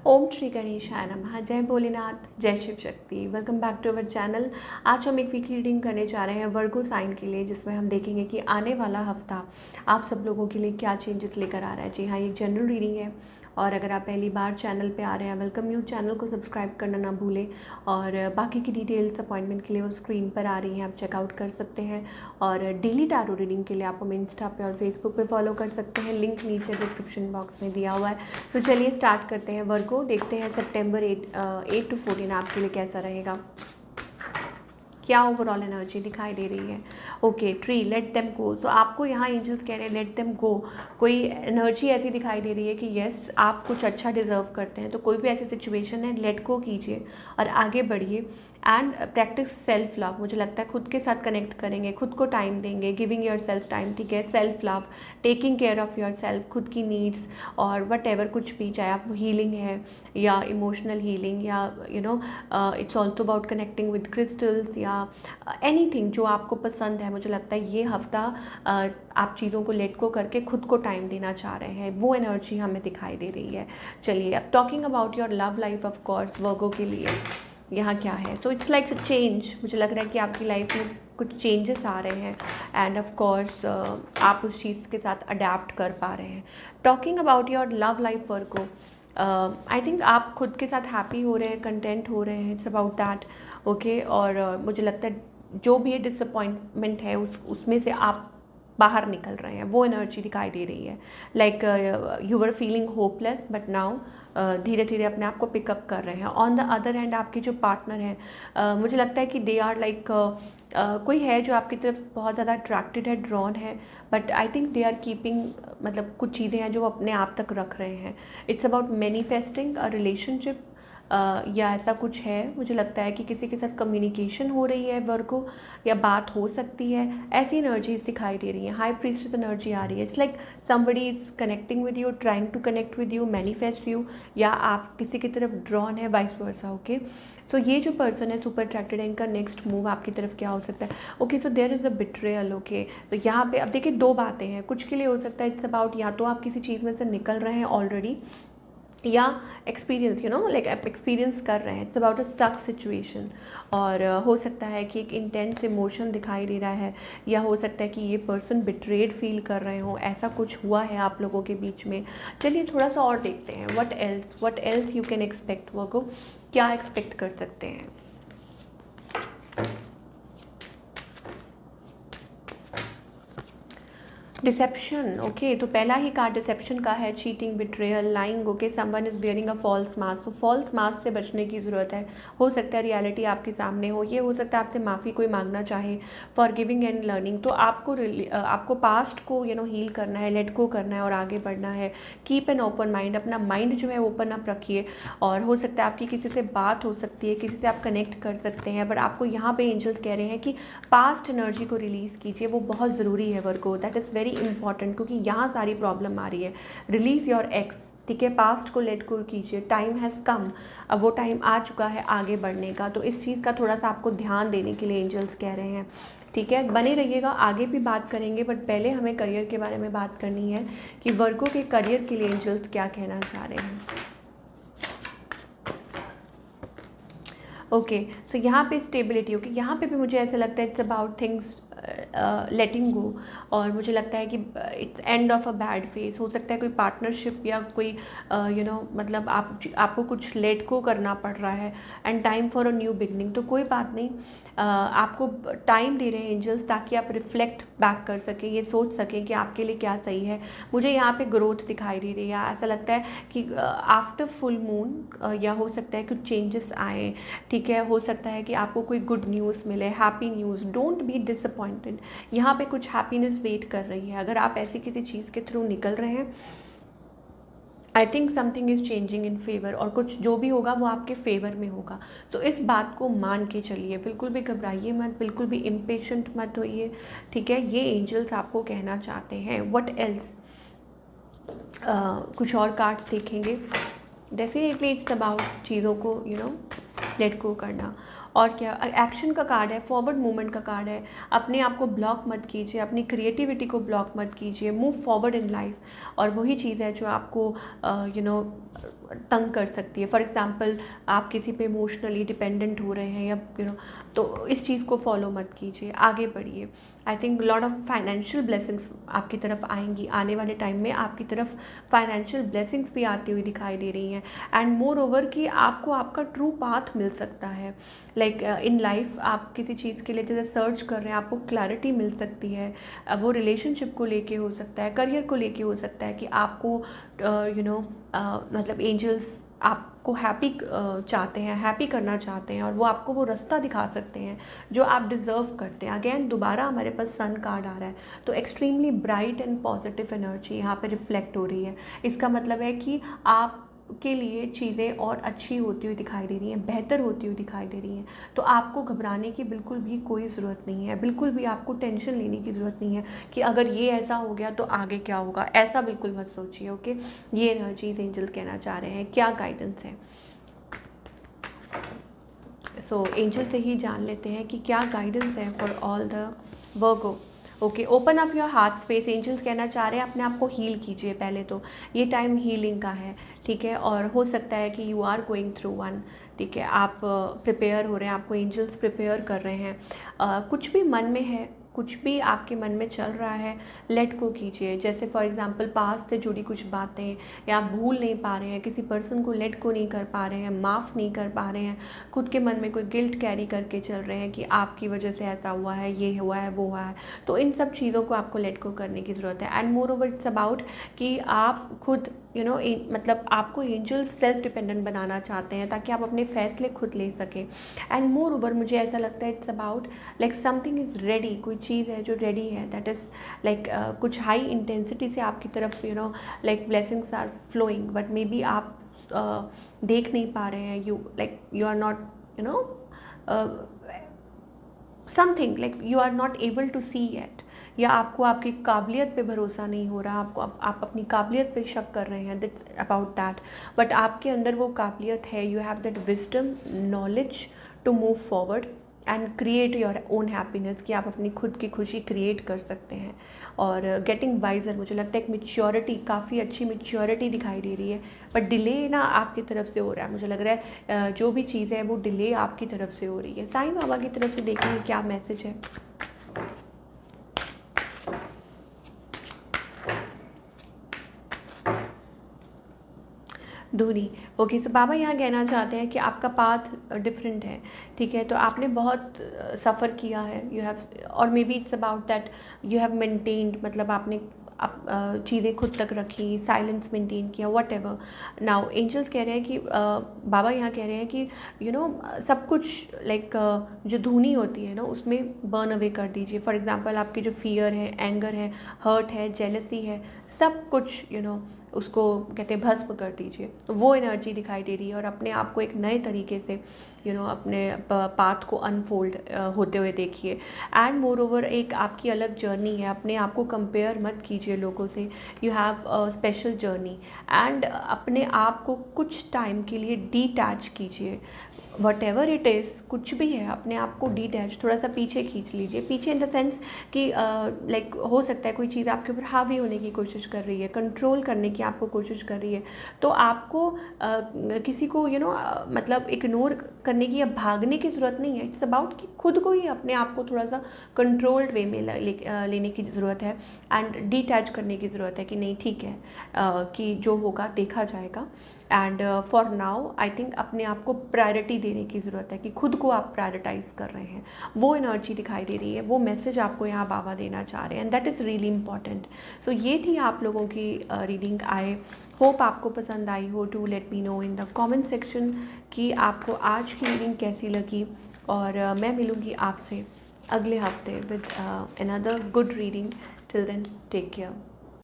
ओम श्री गणेशाय नमः। जय भोलेनाथ, जय Shiv Shakti. Welcome back to our channel. आज हम एक वीकली रीडिंग करने जा रहे हैं वर्गो साइन के लिए, जिसमें हम देखेंगे कि आने वाला हफ्ता आप सब लोगों के लिए क्या चेंजेस लेकर आ रहा है। जी हाँ, ये एक जनरल रीडिंग है और अगर आप पहली बार चैनल पे आ रहे हैं, वेलकम यू। चैनल को सब्सक्राइब करना ना भूलें और बाकी की डिटेल्स अपॉइंटमेंट के लिए वो स्क्रीन पर आ रही हैं, आप चेकआउट कर सकते हैं। और डेली टैरो रीडिंग के लिए आप हमें इंस्टा पे और फेसबुक पे फॉलो कर सकते हैं, लिंक नीचे डिस्क्रिप्शन बॉक्स में दिया हुआ है। तो चलिए स्टार्ट करते हैं वर्गो। देखते हैं सितंबर 8 to 14 आपके लिए कैसा रहेगा, क्या ओवरऑल एनर्जी दिखाई दे रही है। Okay, tree, let them go. तो आपको यहाँ एंजल्स कह रहे हैं लेट देम गो। कोई एनर्जी ऐसी दिखाई दे रही है कि यस, आप कुछ अच्छा डिजर्व करते हैं, तो कोई भी ऐसी सिचुएशन है, लेट गो कीजिए और आगे बढ़िए। And practice self love. मुझे लगता है खुद के साथ कनेक्ट करेंगे, खुद को टाइम देंगे, गिविंग योर सेल्फ टाइम, ठीक है। Self love, taking care of your self, खुद की नीड्स और वट एवर कुछ भी, चाहे आप वो हीलिंग है या इमोशनल हीलिंग या it's also about connecting with crystals या एनीथिंग जो आपको पसंद है। मुझे लगता है ये हफ्ता आप चीज़ों को लेट को करके खुद को टाइम देना चाह रहे हैं, वो एनर्जी हमें दिखाई दे रही है। चलिए, अब talking about your love life, of course Virgo के लिए यहाँ क्या है। So it's like a change. मुझे लग रहा है कि आपकी लाइफ में कुछ चेंजेस आ रहे हैं एंड ऑफ कोर्स आप उस चीज़ के साथ अडेप्ट कर पा रहे हैं। Talking about your love life Virgo, I think आप खुद के साथ हैप्पी हो रहे हैं, कंटेंट हो रहे हैं, इट्स अबाउट दैट। ओके, और मुझे लगता है जो भी ये डिसअपॉइंटमेंट है उसमें से आप बाहर निकल रहे हैं, वो एनर्जी दिखाई दे रही है। Like you were feeling hopeless but now धीरे धीरे अपने आप को पिकअप कर रहे हैं। ऑन द अदर हैंड आपके जो पार्टनर हैं, मुझे लगता है कि दे आर लाइक कोई है जो आपकी तरफ बहुत ज़्यादा अट्रैक्टेड है, ड्रॉन है, but I think they are keeping, मतलब कुछ चीज़ें हैं जो वो अपने आप तक रख रहे हैं। It's about manifesting a relationship या ऐसा कुछ है। मुझे लगता है कि किसी के साथ कम्युनिकेशन हो रही है वर्गो, या बात हो सकती है, ऐसी एनर्जीज दिखाई दे रही हैं। हाई प्रीस्टेस एनर्जी आ रही है। It's like somebody is connecting with you, trying to connect with you, manifest you, या आप किसी की तरफ ड्रॉन है, वाइस वर्सा। ओके, सो ये जो पर्सन है सुपर अट्रैक्टेड है, इनका नेक्स्ट मूव आपकी तरफ क्या हो सकता है। Okay, so there is a betrayal. Okay, तो यहाँ पे अब देखिए दो बातें हैं। कुछ के लिए हो सकता है इट्स अबाउट, या तो आप किसी चीज़ में से निकल रहे हैं ऑलरेडी, या एक्सपीरियंस लाइक आप एक्सपीरियंस कर रहे हैं। It's about a stuck situation. और हो सकता है कि एक इंटेंस इमोशन दिखाई दे रहा है, या हो सकता है कि ये पर्सन बिट्रेड फील कर रहे हो, ऐसा कुछ हुआ है आप लोगों के बीच में। चलिए थोड़ा सा और देखते हैं। What else you can expect Virgo, क्या एक्सपेक्ट कर सकते हैं। डिसेप्शन। ओके, तो पहला ही कार्ड डिसेप्शन का है। Cheating, betrayal, lying. Okay, someone is wearing a false mask. तो फॉल्स मास्क से बचने की ज़रूरत है। हो सकता है रियलिटी आपके सामने हो, ये हो सकता है आपसे माफ़ी कोई मांगना चाहे, फॉर गिविंग एंड लर्निंग। तो आपको पास्ट को हील करना है, लेट गो करना है और आगे बढ़ना है। कीप एन ओपन माइंड, अपना माइंड जो है ओपन अप रखिए। और हो सकता है आपकी किसी से बात हो सकती है, किसी से आप कनेक्ट कर सकते हैं, बट आपको यहाँ पे एंजल्स कह रहे हैं कि पास्ट एनर्जी को रिलीज़ कीजिए, वो बहुत ज़रूरी है वर्गो। दैट इज़ वेरी इंपॉर्टेंट, क्योंकि यहाँ सारी प्रॉब्लम आ रही है। रिलीज़ योर एक्स, ठीक है, पास्ट को लेट गो कीजिए। टाइम हैज़ कम, अब वो टाइम आ चुका है आगे बढ़ने का। तो इस चीज़ का थोड़ा सा आपको ध्यान देने के लिए एंजल्स कह रहे हैं, ठीक है। बने रहिएगा, आगे भी बात करेंगे, बट पहले हमें करियर के बारे में बात करनी है कि वर्गो के करियर के लिए एंजल्स क्या कहना चाह रहे हैं। ओके, सो यहाँ पे स्टेबिलिटी। ओके, यहाँ पे भी मुझे ऐसा लगता है इट्स अबाउट थिंग्स लेटिंग गो। और मुझे लगता है कि it's end of a bad phase. हो सकता है कोई पार्टनरशिप या कोई मतलब आपको कुछ लेट गो करना पड़ रहा है and time for a new beginning. तो कोई बात नहीं, आपको टाइम दे रहे हैं एंजल्स, ताकि आप रिफ्लेक्ट बैक कर सकें, ये सोच सकें कि आपके लिए क्या सही है। मुझे यहाँ पे ग्रोथ दिखाई दे रही है। ऐसा लगता है कि आफ्टर फुल मून या हो सकता है कुछ चेंजेस आए, ठीक है। हो सकता है कि आपको कोई गुड न्यूज़ मिले, happy news. Don't be disappointed, यहाँ पे कुछ हैप्पीनेस वेट कर रही है। अगर आप ऐसी किसी चीज़ के थ्रू निकल रहे हैं, I think something is changing in favour, और कुछ जो भी होगा वो आपके फेवर में होगा। तो इस बात को मान के चलिए, बिल्कुल भी घबराइए मत, बिल्कुल भी इम्पेशेंट मत होइए, ठीक है। ये एंजल्स आपको कहना चाहते हैं। व्हाट एल्स, कुछ और कार्ड्स देखेंगे। डेफिनेटली इट्स अबाउट चीज़ों को लेट गो करना। और क्या, एक्शन का कार्ड है, फॉरवर्ड मूवमेंट का कार्ड है। अपने आप को ब्लॉक मत कीजिए, अपनी क्रिएटिविटी को ब्लॉक मत कीजिए, मूव फॉरवर्ड इन लाइफ। और वही चीज़ है जो आपको तंग कर सकती है। फॉर एग्ज़ाम्पल आप किसी पे इमोशनली डिपेंडेंट हो रहे हैं या तो इस चीज़ को फॉलो मत कीजिए, आगे बढ़िए। I think lot of financial blessings आपकी तरफ आएंगी, आने वाले टाइम में आपकी तरफ फाइनेंशियल ब्लेसिंग्स भी आती हुई दिखाई दे रही हैं। एंड मोर ओवर कि आपको आपका ट्रू पाथ मिल सकता है। लाइक इन लाइफ आप किसी चीज़ के लिए जैसे सर्च कर रहे हैं, आपको क्लैरिटी मिल सकती है। वो रिलेशनशिप को लेके हो सकता है, करियर को लेके हो सकता है कि आपको मतलब एंजल्स आपको हैप्पी चाहते हैं, हैप्पी करना चाहते हैं और वो आपको वो रास्ता दिखा सकते हैं जो आप डिज़र्व करते हैं। अगेन दोबारा हमारे पास सन कार्ड आ रहा है, तो extremely bright and positive energy यहाँ पे रिफ्लेक्ट हो रही है। इसका मतलब है कि आप के लिए चीज़ें और अच्छी होती हुई दिखाई दे रही हैं, बेहतर होती हुई दिखाई दे रही हैं। तो आपको घबराने की बिल्कुल भी कोई ज़रूरत नहीं है, बिल्कुल भी आपको टेंशन लेने की ज़रूरत नहीं है कि अगर ये ऐसा हो गया तो आगे क्या होगा, ऐसा बिल्कुल मत सोचिए। ओके, ये एनर्जीज एंजल्स कहना चाह रहे हैं, क्या गाइडेंस है। सो एंजल से ही जान लेते हैं कि क्या गाइडेंस है for all the Virgo. Okay, open up your heart space. Angels कहना चाह रहे हैं अपने आप को हील कीजिए। पहले तो ये टाइम हीलिंग का है, ठीक है। और हो सकता है कि you are going through one, ठीक है। आप प्रिपेयर हो रहे हैं, आपको एंजल्स प्रिपेयर कर रहे हैं। कुछ भी मन में है, कुछ भी आपके मन में चल रहा है, लेट गो कीजिए। जैसे फॉर एग्जांपल पास्ट से जुड़ी कुछ बातें या आप भूल नहीं पा रहे हैं, किसी पर्सन को लेट गो नहीं कर पा रहे हैं, माफ़ नहीं कर पा रहे हैं, खुद के मन में कोई गिल्ट कैरी करके चल रहे हैं कि आपकी वजह से ऐसा हुआ है, ये हुआ है, वो हुआ है, तो इन सब चीज़ों को आपको लेट गो करने की ज़रूरत है। And more over it's about कि आप खुद मतलब आपको एंजल्स सेल्फ डिपेंडेंट बनाना चाहते हैं ताकि आप अपने फैसले खुद ले सकें। एंड मोर ओवर मुझे ऐसा लगता है it's about like something is ready, कोई चीज़ है जो रेडी है, दैट इज़ लाइक कुछ हाई इंटेंसिटी से आपकी तरफ like blessings are flowing, but maybe आप देख नहीं पा रहे हैं। You are not something like you are not able to see it, या आपको आपकी काबिलियत पे भरोसा नहीं हो रहा, आप अपनी काबिलियत पे शक कर रहे हैं, दैट्स अबाउट दैट। बट आपके अंदर वो काबिलियत है, you have that wisdom, knowledge to move forward and create your own happiness, कि आप अपनी खुद की खुशी क्रिएट कर सकते हैं। और गेटिंग वाइजर, मुझे लगता है एक मेच्योरिटी, काफ़ी अच्छी मेच्योरिटी दिखाई दे रही है, बट डिले ना आपकी तरफ से हो रहा है। मुझे लग रहा है जो भी चीज़ है वो डिले आपकी तरफ से हो रही है। साईं बाबा की तरफ से देखेंगे क्या मैसेज है। धोनी, ओके। सो बाबा यहाँ कहना चाहते हैं कि आपका पाथ डिफरेंट है, ठीक है। तो आपने बहुत सफ़र किया है, यू हैव, और may be it's about that you have maintained, मतलब आपने चीज़ें खुद तक रखी, साइलेंस मेंटेन किया, वट एवर। नाउ एंजल्स कह रहे हैं कि बाबा यहाँ कह रहे हैं कि सब कुछ लाइक जो धुनी होती है ना, उसमें बर्न अवे कर दीजिए। फॉर एग्जांपल आपकी जो फियर है, एंगर है, हर्ट है, जेलसी है, सब कुछ उसको कहते हैं भस्म कर दीजिए। तो वो एनर्जी दिखाई दे रही है और अपने आप को एक नए तरीके से अपने पाथ को अनफोल्ड होते हुए देखिए। एंड मोर ओवर एक आपकी अलग जर्नी है, अपने आप को कंपेयर मत कीजिए लोगों से। You have a special journey and अपने आप को कुछ टाइम के लिए डिटैच कीजिए। वट एवर इट इज़, कुछ भी है, अपने आप को डिटैच, थोड़ा सा पीछे खींच लीजिए। पीछे इन द सेंस कि लाइक हो सकता है कोई चीज़ आपके ऊपर हावी होने की कोशिश कर रही है, कंट्रोल करने की आपको कोशिश कर रही है, तो आपको किसी को मतलब इग्नोर करने की या भागने की ज़रूरत नहीं है। इट्स अबाउट कि खुद को ही अपने आप को थोड़ा सा कंट्रोल्ड वे में लेने की ज़रूरत है एंड डिटैच करने की ज़रूरत है कि नहीं ठीक है, कि जो होगा देखा जाएगा। And for now I think अपने आप को प्रायोरिटी देने की ज़रूरत है कि खुद को आप प्रायोरिटाइज़ कर रहे हैं। वो एनर्जी दिखाई दे रही है, वो मैसेज आपको यहाँ बाबा देना चाह रहे हैं, and that is really important. So ये थी आप लोगों की रीडिंग। आई होप आपको पसंद आई हो। To let me know in the comment section कि आपको आज की रीडिंग कैसी लगी। और मैं मिलूँगी आपसे अगले हफ्ते with another good reading. Till then take care.